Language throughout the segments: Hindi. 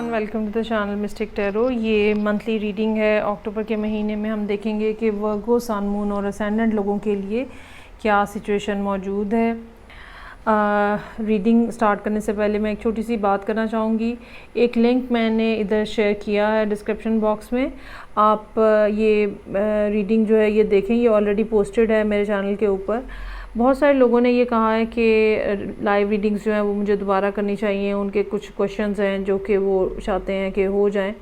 Everyone, welcome to the channel mystic tarot. ये मंथली रीडिंग है। अक्टूबर के महीने में हम देखेंगे कि वर्गो, सन, मून और असेंडेंट लोगों के लिए क्या सिचुएशन मौजूद है। रीडिंग स्टार्ट करने से पहले मैं एक छोटी सी बात करना चाहूँगी। एक लिंक मैंने इधर शेयर किया है डिस्क्रिप्शन बॉक्स में। आप ये रीडिंग जो है ये देखें, ये ऑलरेडी पोस्टेड है मेरे चैनल के ऊपर। बहुत सारे लोगों ने ये कहा है कि लाइव रीडिंग्स जो हैं वो मुझे दोबारा करनी चाहिए, उनके कुछ क्वेश्चंस हैं जो कि वो चाहते हैं कि हो जाएं।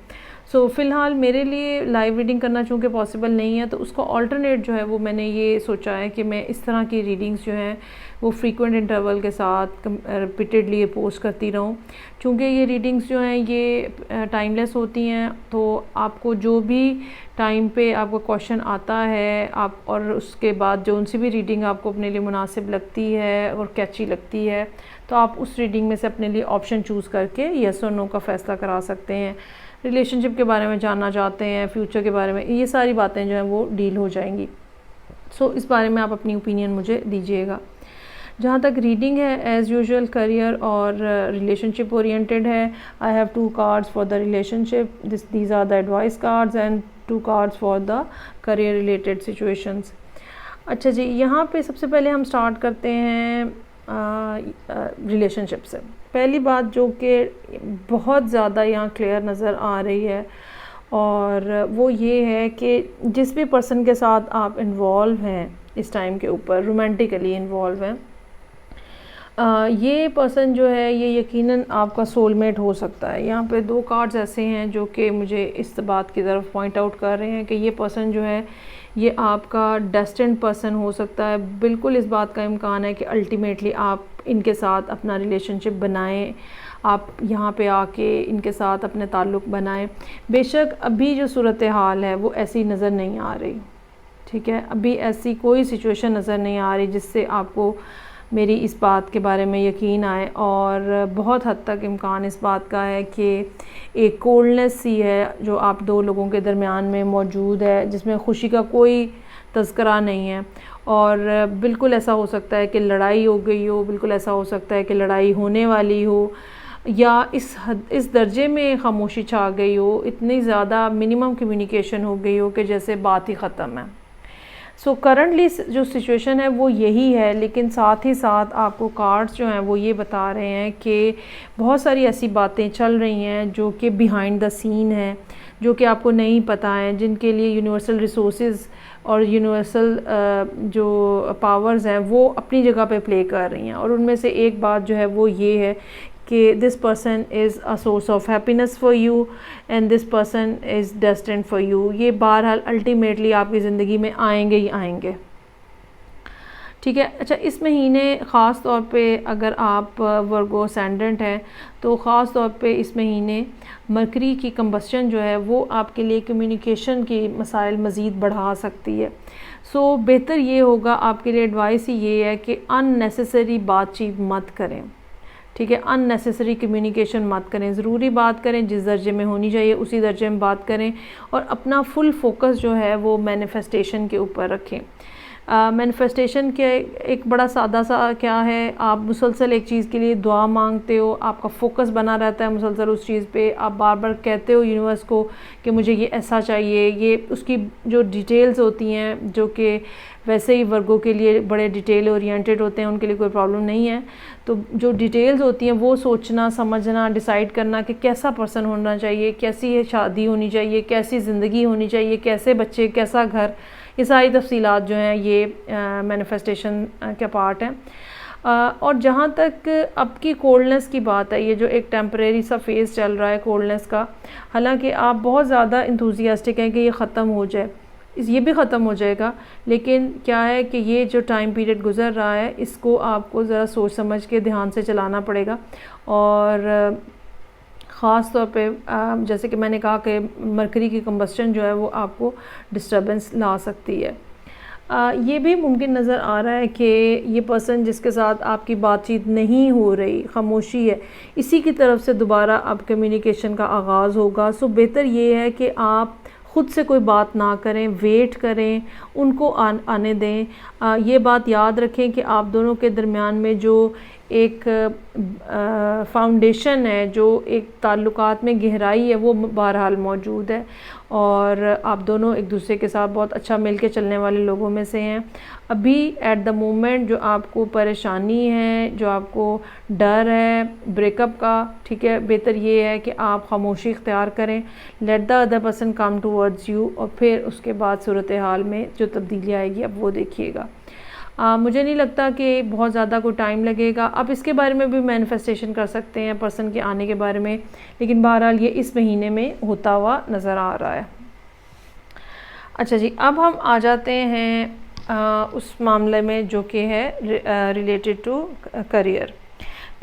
सो फ़िलहाल मेरे लिए लाइव रीडिंग करना चूँकि पॉसिबल नहीं है, तो उसका ऑल्टरनेट जो है वो मैंने ये सोचा है कि मैं इस तरह की रीडिंग्स जो हैं वो फ्रीक्वेंट इंटरवल के साथ रिपीटेडली पोस्ट करती रहूँ। चूँकि ये रीडिंग्स जो हैं ये टाइमलेस होती हैं, तो आपको जो भी टाइम पे आपका क्वेश्चन आता है आप और उसके बाद जो उनसे भी रीडिंग आपको अपने लिए मुनासिब लगती है और कैची लगती है, तो आप उस रीडिंग में से अपने लिए ऑप्शन चूज़ करके येस और नो का फ़ैसला करा सकते हैं। रिलेशनशिप के बारे में जानना चाहते हैं, फ्यूचर के बारे में, ये सारी बातें जो हैं वो डील हो जाएंगी। सो इस बारे में आप अपनी ओपिनियन मुझे दीजिएगा। जहाँ तक रीडिंग है, एज़ यूजुअल करियर और रिलेशनशिप ओरिएंटेड है। I have 2 cards for the relationship, these are the advice cards and 2 cards for the career related situations. अच्छा जी, यहाँ पे सबसे पहले हम स्टार्ट करते हैं रिलेशनशिप से। पहली बात जो कि बहुत ज़्यादा यहाँ क्लियर नज़र आ रही है और वो ये है कि जिस भी पर्सन के साथ आप इन्वॉल्व हैं इस टाइम के ऊपर, रोमांटिकली इन्वॉल्व हैं, ये पर्सन जो है ये यकीनन आपका सोलमेट हो सकता है। यहाँ पे 2 कार्ड्स ऐसे हैं जो कि मुझे इस बात की तरफ पॉइंट आउट कर रहे हैं कि ये पर्सन जो है ये आपका डेस्टिन्ड पर्सन हो सकता है। बिल्कुल इस बात का इम्कान है कि अल्टीमेटली आप इनके साथ अपना रिलेशनशिप बनाएं, आप यहाँ पे आके इनके साथ अपने ताल्लुक़ बनाएं। बेशक अभी जो सूरत हाल है वो ऐसी नज़र नहीं आ रही, ठीक है, अभी ऐसी कोई सिचुएशन नज़र नहीं आ रही जिससे आपको मेरी इस बात के बारे में यकीन आए। और बहुत हद तक इम्कान इस बात का है कि एक कोल्डनेस सी है जो आप 2 लोगों के दरमियान में मौजूद है, जिसमें खुशी का कोई तज़किरा नहीं है। और बिल्कुल ऐसा हो सकता है कि लड़ाई हो गई हो, बिल्कुल ऐसा हो सकता है कि लड़ाई होने वाली हो, या इस दर्जे में खामोशी छा गई हो, इतनी ज़्यादा मिनिमम कम्युनिकेशन हो गई हो कि जैसे बात ही ख़त्म है। सो करंटली जो सिचुएशन है वो यही है, लेकिन साथ ही साथ आपको कार्ड्स जो हैं वो ये बता रहे हैं कि बहुत सारी ऐसी बातें चल रही हैं जो कि बिहाइंड द सीन है, जो कि आपको नहीं पता है, जिनके लिए यूनिवर्सल रिसोर्सेज और यूनिवर्सल जो पावर्स हैं वो अपनी जगह पे प्ले कर रही हैं। और उनमें से एक बात जो है वो ये है कि this person is a source of happiness for you and this person is destined for you. ये बहरहाल अल्टीमेटली आपकी ज़िंदगी में आएंगे ही आएंगे, ठीक है। अच्छा, इस महीने ख़ास तौर पे अगर आप वर्गो असेंडेंट हैं तो ख़ास तौर पे इस महीने मरकरी की कंबस्शन जो है वो आपके लिए कम्युनिकेशन की मसाइल मज़ीद बढ़ा सकती है। सो बेहतर ये होगा, आपके लिए एडवाइस ही ये है कि अननेसेसरी बातचीत मत करें, ठीक है। अननेसेसरी कम्युनिकेशन मत करें, ज़रूरी बात करें, जिस दर्जे में होनी चाहिए उसी दर्जे में बात करें और अपना फुल फोकस जो है वो मैनिफेस्टेशन के ऊपर रखें। मैनिफेस्टेशन के एक बड़ा सादा सा क्या है, आप मुसलसल एक चीज़ के लिए दुआ मांगते हो, आपका फोकस बना रहता है मुसलसल उस चीज़ पे, आप बार बार कहते हो यूनिवर्स को कि मुझे ये ऐसा चाहिए। ये उसकी जो डिटेल्स होती हैं जो कि वैसे ही वर्गों के लिए बड़े डिटेल ओरिएंटेड होते हैं, उनके लिए कोई प्रॉब्लम नहीं है। तो जो डिटेल्स होती हैं वो सोचना, समझना, डिसाइड करना कि कैसा पर्सन होना चाहिए, कैसी शादी होनी चाहिए, कैसी ज़िंदगी होनी चाहिए, कैसे बच्चे, कैसा घर, ये सारी तफसीलात जो हैं ये मैनिफेस्टेशन का पार्ट है। और जहाँ तक अब की कोल्डनेस की बात है, ये जो एक टेम्परेरी सा फेज़ चल रहा है कोल्डनेस का, हालांकि आप बहुत ज़्यादा इंथुजियास्टिक हैं कि ये ख़त्म हो जाए, ये भी ख़त्म हो जाएगा, लेकिन क्या है कि ये जो टाइम पीरियड गुज़र रहा है इसको आपको ज़रा सोच समझ के ध्यान से चलाना पड़ेगा। और ख़ास तौर पे जैसे कि मैंने कहा कि मरकरी की कंबस्शन जो है वो आपको डिस्टर्बेंस ला सकती है। ये भी मुमकिन नज़र आ रहा है कि ये पर्सन जिसके साथ आपकी बातचीत नहीं हो रही, खामोशी है, इसी की तरफ से दोबारा अब कम्युनिकेशन का आगाज़ होगा। सो बेहतर ये है कि आप ख़ुद से कोई बात ना करें, वेट करें, उनको आने दें। ये बात याद रखें कि आप दोनों के दरमियान में जो एक फाउंडेशन है, जो एक ताल्लुकात में गहराई है, वो बहरहाल मौजूद है और आप दोनों एक दूसरे के साथ बहुत अच्छा मिल के चलने वाले लोगों में से हैं। अभी एट द मोमेंट जो आपको परेशानी है, जो आपको डर है ब्रेकअप का, ठीक है, बेहतर ये है कि आप खामोशी इख्तियार करें, let the other person come towards you, और फिर उसके बाद सूरत हाल में जो तब्दीली आएगी अब वो देखिएगा। मुझे नहीं लगता कि बहुत ज़्यादा कोई टाइम लगेगा। आप इसके बारे में भी मैनिफेस्टेशन कर सकते हैं पर्सन के आने के बारे में, लेकिन बहरहाल ये इस महीने में होता हुआ नज़र आ रहा है। अच्छा जी, अब हम आ जाते हैं उस मामले में जो कि है रिलेटेड टू करियर।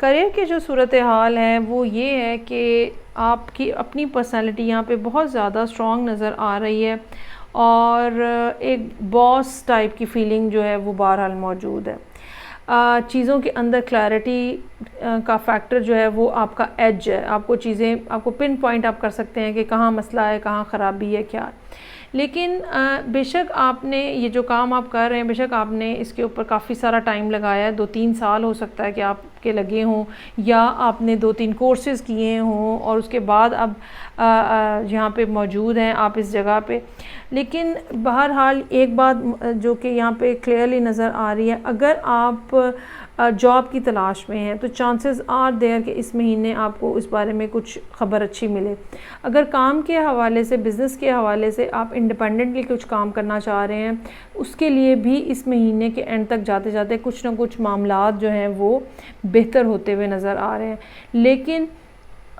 करियर की जो सूरत हाल है वो ये है कि आपकी अपनी पर्सनैलिटी यहाँ पे बहुत ज़्यादा स्ट्रॉन्ग नज़र आ रही है और एक बॉस टाइप की फीलिंग जो है वो बहरहाल मौजूद है। चीज़ों के अंदर क्लैरिटी का फैक्टर जो है वो आपका एज है। आपको पिन पॉइंट आप कर सकते हैं कि कहाँ मसला है, कहाँ ख़राबी है, क्या। लेकिन बेशक आपने ये जो काम आप कर रहे हैं, बेशक आपने इसके ऊपर काफ़ी सारा टाइम लगाया है, 2-3 साल हो सकता है कि आपके लगे हों, या आपने 2-3 कोर्सेज़ किए हों और उसके बाद अब यहाँ पे मौजूद हैं आप इस जगह पे। लेकिन बहरहाल एक बात जो कि यहाँ पे क्लियरली नज़र आ रही है, अगर आप जॉब की तलाश में हैं तो चांसेस आर देयर कि इस महीने आपको इस बारे में कुछ खबर अच्छी मिले। अगर काम के हवाले से, बिज़नेस के हवाले से आप इंडिपेंडेंटली कुछ काम करना चाह रहे हैं, उसके लिए भी इस महीने के एंड तक जाते जाते कुछ ना कुछ मामलात जो हैं वो बेहतर होते हुए नज़र आ रहे हैं। लेकिन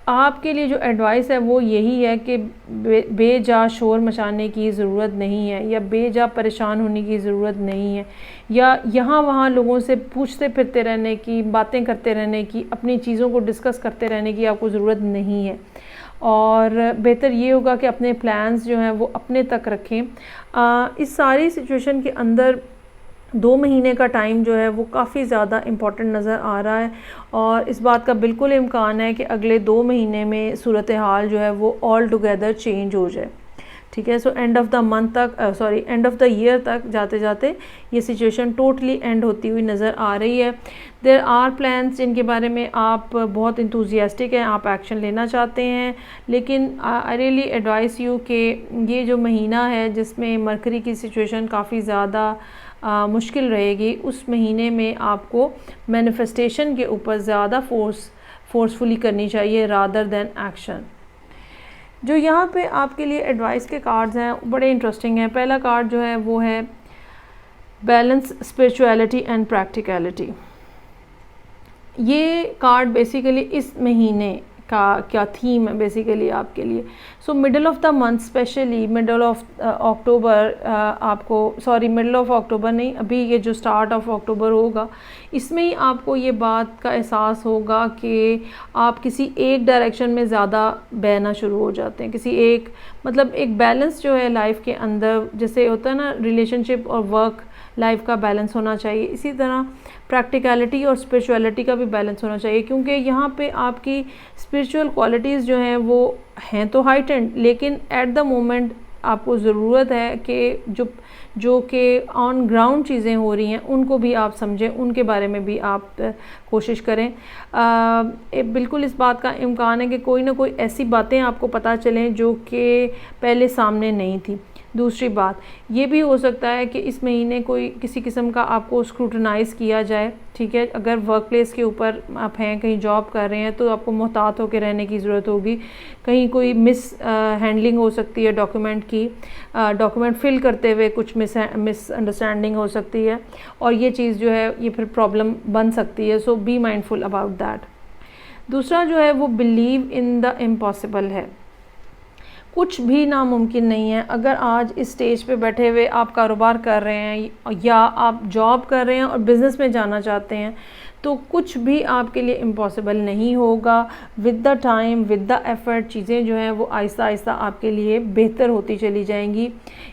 आपके लिए जो एडवाइस है वो यही है कि बेजा शोर मचाने की ज़रूरत नहीं है, या बेजा परेशान होने की ज़रूरत नहीं है, या यहाँ वहाँ लोगों से पूछते फिरते रहने की, बातें करते रहने की, अपनी चीज़ों को डिस्कस करते रहने की आपको ज़रूरत नहीं है। और बेहतर ये होगा कि अपने प्लान्स जो हैं वो अपने तक रखें। इस सारी सिचुएशन के अंदर 2 महीने का टाइम जो है वो काफ़ी ज़्यादा इम्पॉर्टेंट नज़र आ रहा है और इस बात का बिल्कुल इम्कान है कि अगले 2 महीने में सूरत हाल जो है वो ऑल टुगेदर चेंज हो जाए। ठीक है, so end of the month तक, एंड ऑफ द ईयर तक जाते जाते ये सिचुएशन टोटली एंड होती हुई नज़र आ रही है। देयर आर प्लान्स जिनके बारे में आप बहुत इंथुजियास्टिक हैं, आप एक्शन लेना चाहते हैं, लेकिन आई रियली एडवाइस यू कि ये जो महीना है जिसमें मरकरी की सिचुएशन काफ़ी ज़्यादा मुश्किल रहेगी, उस महीने में आपको मैनिफेस्टेशन के ऊपर ज़्यादा फोर्सफुली करनी चाहिए रादर देन एक्शन। जो यहाँ पे आपके लिए एडवाइस के कार्ड्स हैं बड़े इंटरेस्टिंग हैं। पहला कार्ड जो है वो है बैलेंस स्पिरिचुअलिटी एंड प्रैक्टिकलिटी। ये कार्ड बेसिकली इस महीने का क्या थीम है बेसिकली आपके लिए। So middle of the month, specially middle of October, middle of October नहीं, अभी ये जो स्टार्ट ऑफ अक्टूबर होगा, इसमें ही आपको ये बात का एहसास होगा कि आप किसी एक डायरेक्शन में ज़्यादा बहना शुरू हो जाते हैं। किसी एक, मतलब एक बैलेंस जो है लाइफ के अंदर, जैसे होता है ना रिलेशनशिप और वर्क लाइफ का बैलेंस होना चाहिए, इसी तरह प्रैक्टिकलिटी और स्पिरिचुअलिटी का भी बैलेंस होना चाहिए। क्योंकि यहाँ पे आपकी स्पिरिचुअल क्वालिटीज़ जो हैं वो हैं तो हाइटेंड, लेकिन एट द मोमेंट आपको ज़रूरत है कि जो कि ऑन ग्राउंड चीज़ें हो रही हैं उनको भी आप समझें, उनके बारे में भी आप कोशिश करें। बिल्कुल इस बात का इम्कान है कि कोई ना कोई ऐसी बातें आपको पता चलें जो कि पहले सामने नहीं थी। दूसरी बात ये भी हो सकता है कि इस महीने कोई किसी किस्म का आपको स्क्रूटनाइज़ किया जाए। ठीक है, अगर वर्क प्लेस के ऊपर आप हैं, कहीं जॉब कर रहे हैं, तो आपको मोहतात होकर रहने की ज़रूरत होगी। कहीं कोई हैंडलिंग हो सकती है डॉक्यूमेंट की, डॉक्यूमेंट फिल करते हुए कुछ मिसअंडरस्टैंडिंग हो सकती है और ये चीज़ जो है ये फिर प्रॉब्लम बन सकती है। सो बी माइंडफुल अबाउट दैट। दूसरा जो है वो बिलीव इन द इम्पॉसिबल है। कुछ भी नामुमकिन नहीं है। अगर आज इस स्टेज पे बैठे हुए आप कारोबार कर रहे हैं या आप जॉब कर रहे हैं और बिज़नेस में जाना चाहते हैं, तो कुछ भी आपके लिए इम्पॉसिबल नहीं होगा। With the time, with the effort, चीज़ें जो हैं वो आहिस्ता आहिस्ता आपके लिए बेहतर होती चली जाएंगी।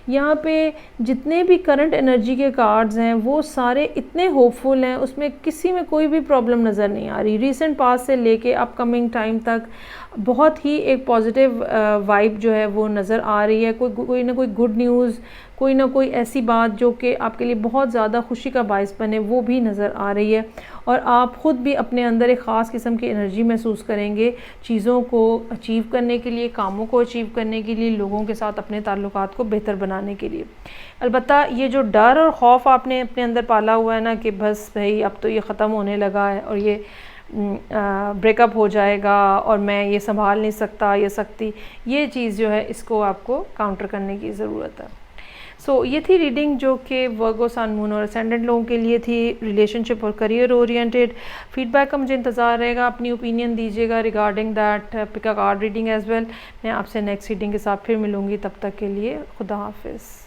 यहाँ पे जितने भी करंट एनर्जी के कार्ड्स हैं वो सारे इतने होपफुल हैं, उसमें किसी में कोई भी प्रॉब्लम नज़र नहीं आ रही। रीसेंट पास से लेके अपकमिंग टाइम तक बहुत ही एक पॉजिटिव वाइब जो है वो नज़र आ रही है। कोई ना कोई गुड न्यूज़, कोई ना कोई ऐसी बात जो कि आपके लिए बहुत ज़्यादा खुशी का बायस बने, वो भी नज़र आ रही है। और आप ख़ुद भी अपने अंदर एक ख़ास किस्म की एनर्जी महसूस करेंगे चीज़ों को अचीव करने के लिए, कामों को अचीव करने के लिए, लोगों के साथ अपने ताल्लुकात को बेहतर बनाने के लिए। अलबत्ता ये जो डर और ख़ौफ आपने अपने अंदर पाला हुआ है ना कि बस भाई अब तो ये ख़त्म होने लगा है और ये ब्रेकअप हो जाएगा और मैं ये संभाल नहीं सकता या सकती, ये चीज़ जो है इसको आपको काउंटर करने की ज़रूरत है। ये थी रीडिंग जो कि वर्गो, सन, मून और असेंडेंट लोगों के लिए थी, रिलेशनशिप और करियर ओरिएंटेड। फीडबैक का मुझे इंतज़ार रहेगा, अपनी ओपिनियन दीजिएगा regarding that pick a card reading as well. मैं आपसे नेक्स्ट रीडिंग के साथ फिर मिलूँगी, तब तक के लिए खुदा हाफिज़।